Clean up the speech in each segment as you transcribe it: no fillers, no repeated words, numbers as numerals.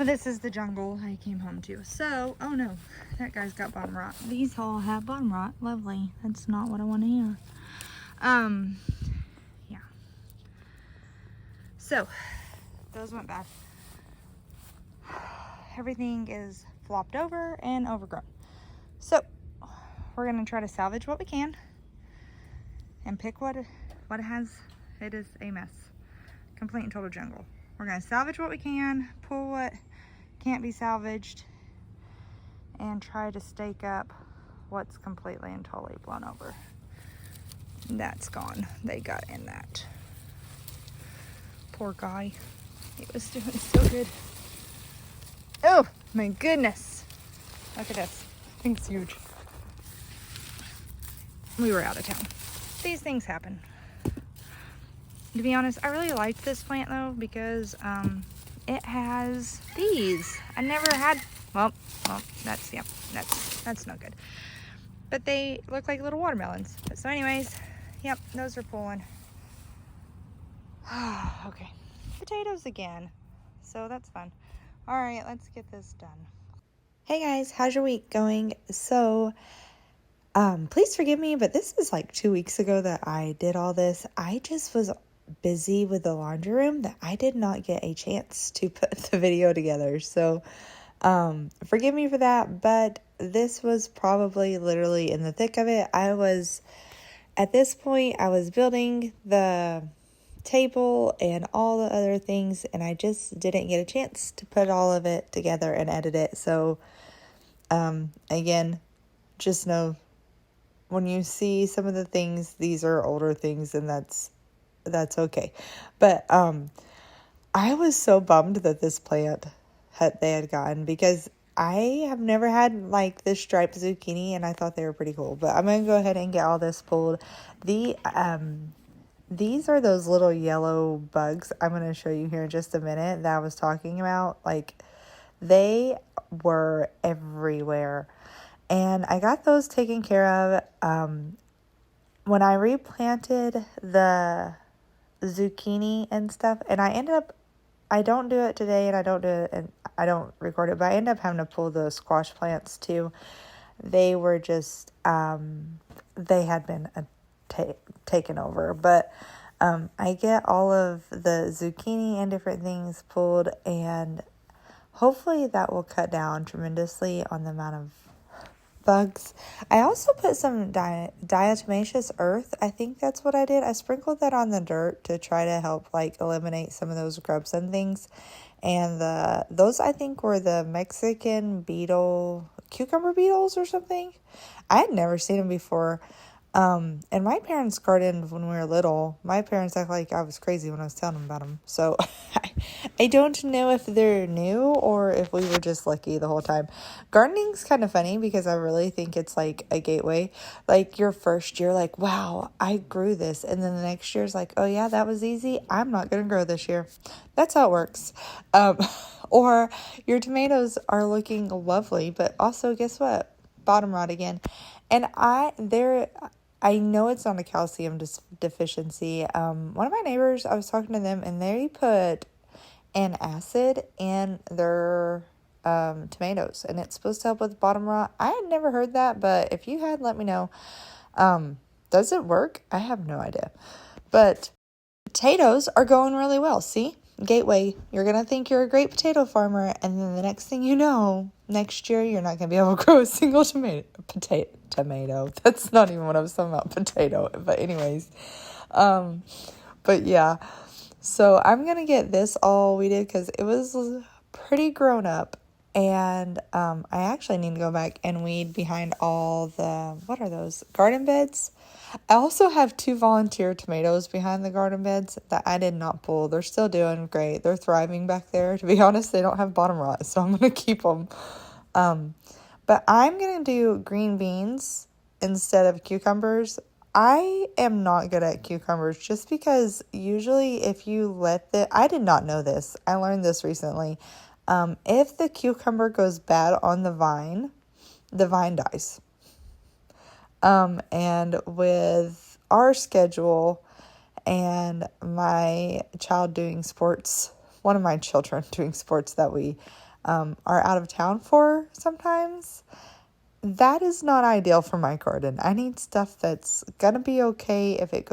this is the jungle I came home to. So, oh no, that guy's got bottom rot. These all have bottom rot. Lovely. That's not what I want to hear. Yeah. So, those went bad. Everything is flopped over and overgrown. So, we're gonna try to salvage what we can and pick what it has. It is a mess. Complete and total jungle. We're gonna salvage what we can, pull what can't be salvaged, and try to stake up what's completely and totally blown over. That's gone. They got in that. Poor guy. He was doing so good. Oh my goodness. Look at this. Thing's huge. We were out of town. These things happen. To be honest, I really liked this plant though because it has these. I never had, well, that's no good. But they look like little watermelons. So anyways, yep, those are pulling. Okay, potatoes again. So that's fun. All right, let's get this done. Hey guys, how's your week going? So, please forgive me, but this is like 2 weeks ago that I did all this. I just was busy with the laundry room that I did not get a chance to put the video together. So, forgive me for that, but this was probably literally in the thick of it. At this point, I was building the table and all the other things, and I just didn't get a chance to put all of it together and edit it. So, again, just know when you see some of the things, these are older things, and that's okay. But I was so bummed that this plant they had gotten, because I have never had like this striped zucchini, and I thought they were pretty cool. But I'm gonna go ahead and get all this pulled. These are those little yellow bugs I'm gonna show you here in just a minute that I was talking about. Like, they were everywhere. And I got those taken care of. When I replanted the zucchini and stuff, and I don't do it today, and I don't record it, but I end up having to pull the squash plants too. They were just, they had been taken over. But I get all of the zucchini and different things pulled, and hopefully that will cut down tremendously on the amount of bugs. I also put some diatomaceous earth. I think that's what I did. I sprinkled that on the dirt to try to help like eliminate some of those grubs and things. And those I think were the Mexican cucumber beetles or something. I had never seen them before. And my parents gardened when we were little. My parents act like I was crazy when I was telling them about them. So I don't know if they're new or if we were just lucky the whole time. Gardening's kind of funny because I really think it's like a gateway. Like your first year, like, wow, I grew this. And then the next year's like, oh yeah, that was easy. I'm not going to grow this year. That's how it works. Or your tomatoes are looking lovely, but also guess what? Bottom rot again. And I know it's not a calcium deficiency. One of my neighbors, I was talking to them, and they put an acid in their tomatoes, and it's supposed to help with bottom rot. I had never heard that, but if you had, let me know. Does it work? I have no idea. But potatoes are going really well. See? Gateway. You're going to think you're a great potato farmer, and then the next thing you know, next year, you're not going to be able to grow a single tomato. That's not even what I was talking about, potato. But anyways, but yeah. So I'm going to get this all weeded because it was pretty grown up. And I actually need to go back and weed behind all the, what are those, garden beds? I also have 2 volunteer tomatoes behind the garden beds that I did not pull. They're still doing great. They're thriving back there. To be honest, they don't have bottom rot, so I'm going to keep them. But I'm going to do green beans instead of cucumbers. I am not good at cucumbers just because usually if you I did not know this. I learned this recently. If the cucumber goes bad on the vine dies. And with our schedule and my child doing sports, one of my children doing sports that we are out of town for sometimes, that is not ideal for my garden. I need stuff that's gonna be okay if it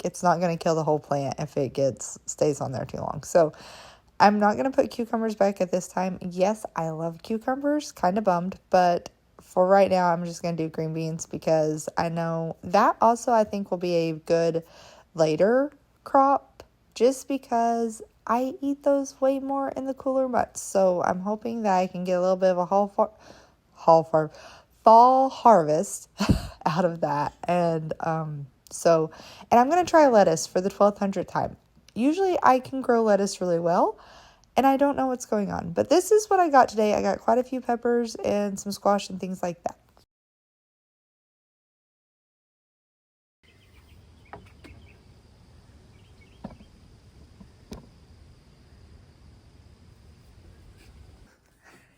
it's not gonna kill the whole plant if it stays on there too long. So I'm not gonna put cucumbers back at this time. Yes, I love cucumbers, kind of bummed, but for right now, I'm just gonna do green beans because I know that also I think will be a good later crop just because I eat those way more in the cooler months. So I'm hoping that I can get a little bit of a fall harvest out of that. And and I'm going to try lettuce for the 1200th time. Usually I can grow lettuce really well and I don't know what's going on. But this is what I got today. I got quite a few peppers and some squash and things like that.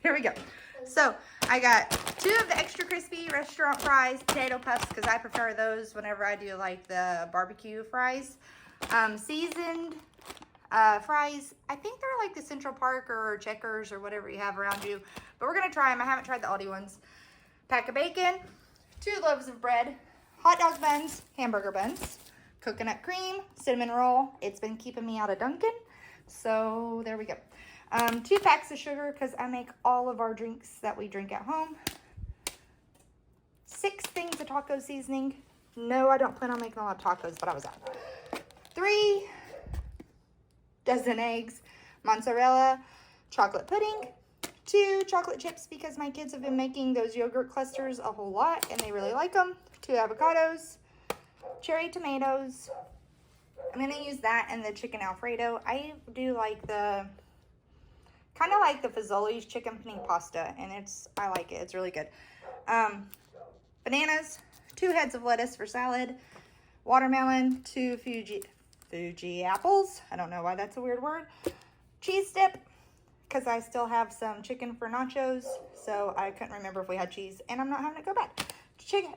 Here we go. So I got 2 of the extra crispy restaurant fries, potato puffs, because I prefer those whenever I do like the barbecue fries. Seasoned fries. I think they're like the Central Park or Checkers or whatever you have around you. But we're going to try them. I haven't tried the Aldi ones. Pack of bacon, 2 loaves of bread, hot dog buns, hamburger buns, coconut cream, cinnamon roll. It's been keeping me out of Dunkin'. So there we go. 2 packs of sugar because I make all of our drinks that we drink at home. 6 things of taco seasoning. No, I don't plan on making a lot of tacos, but I was out. 3 dozen eggs, mozzarella, chocolate pudding, 2 chocolate chips because my kids have been making those yogurt clusters a whole lot and they really like them. 2 avocados, cherry tomatoes. I'm going to use that and the chicken Alfredo. I do like kind of like the Fazoli's chicken panini pasta, and I like it. It's really good. Bananas, 2 heads of lettuce for salad, watermelon, 2 Fuji apples. I don't know why that's a weird word. Cheese dip, because I still have some chicken for nachos, so I couldn't remember if we had cheese, and I'm not having to go back. Chicken.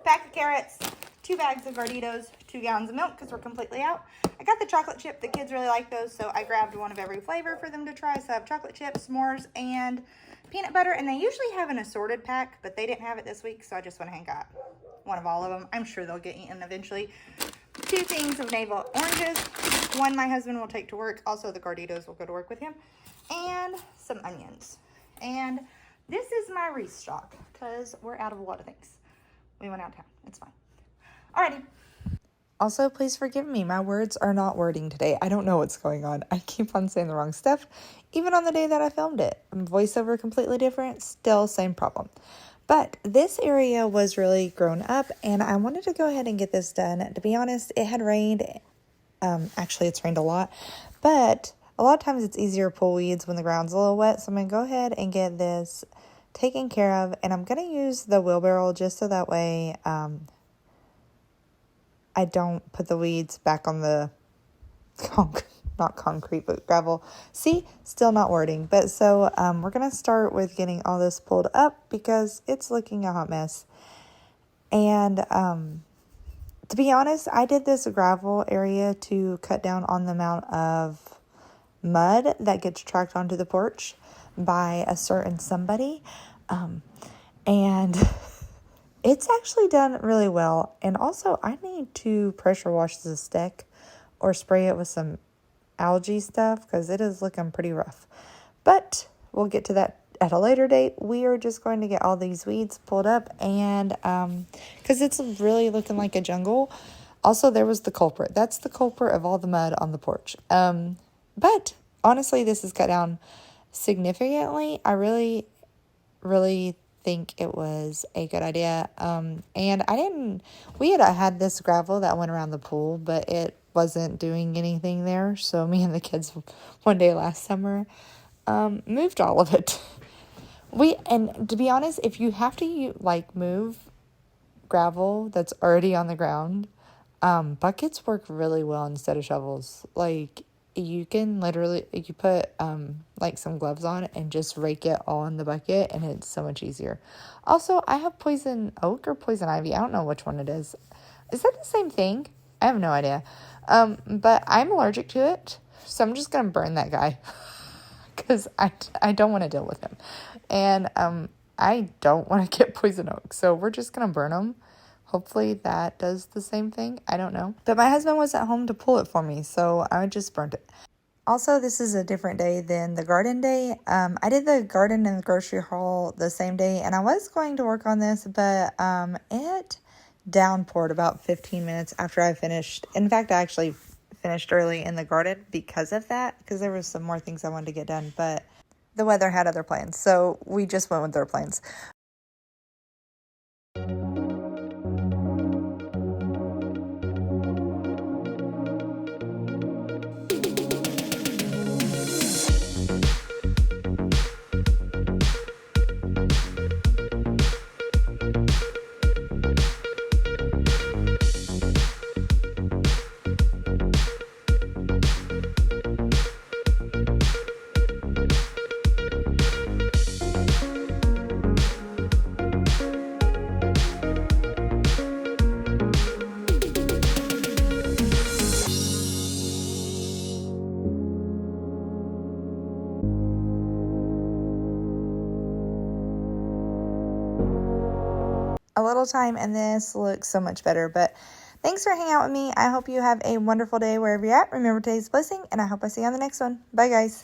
Pack of carrots, 2 bags of Garditos, 2 gallons of milk because we're completely out. I got the chocolate chip. The kids really like those, so I grabbed one of every flavor for them to try. So I have chocolate chips, s'mores, and peanut butter. And they usually have an assorted pack, but they didn't have it this week, so I just went ahead and got one of all of them. I'm sure they'll get eaten eventually. 2 things of navel oranges. 1 my husband will take to work. Also, the Garditos will go to work with him. And some onions. And this is my restock because we're out of a lot of things. We went out of town. It's fine. Alrighty. Also, please forgive me. My words are not wording today. I don't know what's going on. I keep on saying the wrong stuff, even on the day that I filmed it. Voiceover completely different, still same problem. But this area was really grown up, and I wanted to go ahead and get this done. To be honest, it had rained. Actually, it's rained a lot, but a lot of times it's easier to pull weeds when the ground's a little wet. So I'm going to go ahead and get this taken care of, and I'm going to use the wheelbarrow just so that way I don't put the weeds back on the not concrete, but gravel. See, still not wording. But so we're going to start with getting all this pulled up because it's looking a hot mess. And to be honest, I did this gravel area to cut down on the amount of mud that gets tracked onto the porch by a certain somebody. And it's actually done really well. And also, I need to pressure wash the stick or spray it with some algae stuff because it is looking pretty rough. But we'll get to that at a later date. We are just going to get all these weeds pulled up and because it's really looking like a jungle. Also, there was the culprit. That's the culprit of all the mud on the porch. But honestly, this is cut down significantly. I really, really think it was a good idea. And we had this gravel that went around the pool, but it wasn't doing anything there. So me and the kids one day last summer, moved all of it. And to be honest, if you have to move gravel that's already on the ground, buckets work really well instead of shovels. You can literally, you put some gloves on and just rake it all in the bucket, and it's so much easier. Also, I have poison oak or poison ivy. I don't know which one it is. Is that the same thing? I have no idea. But I'm allergic to it, so I'm just gonna burn that guy because I don't want to deal with him. And I don't want to get poison oak. So we're just going to burn them. Hopefully that does the same thing. I don't know. But my husband was at home to pull it for me, so I just burned it. Also, this is a different day than the garden day. I did the garden and the grocery haul the same day, and I was going to work on this, but it downpoured about 15 minutes after I finished. In fact, I actually finished early in the garden because of that, because there was some more things I wanted to get done, but the weather had other plans, so we just went with their plans. A little time and this looks so much better. But thanks for hanging out with me. I hope you have a wonderful day wherever you're at. Remember today's blessing, and I hope I see you on the next one. Bye, guys.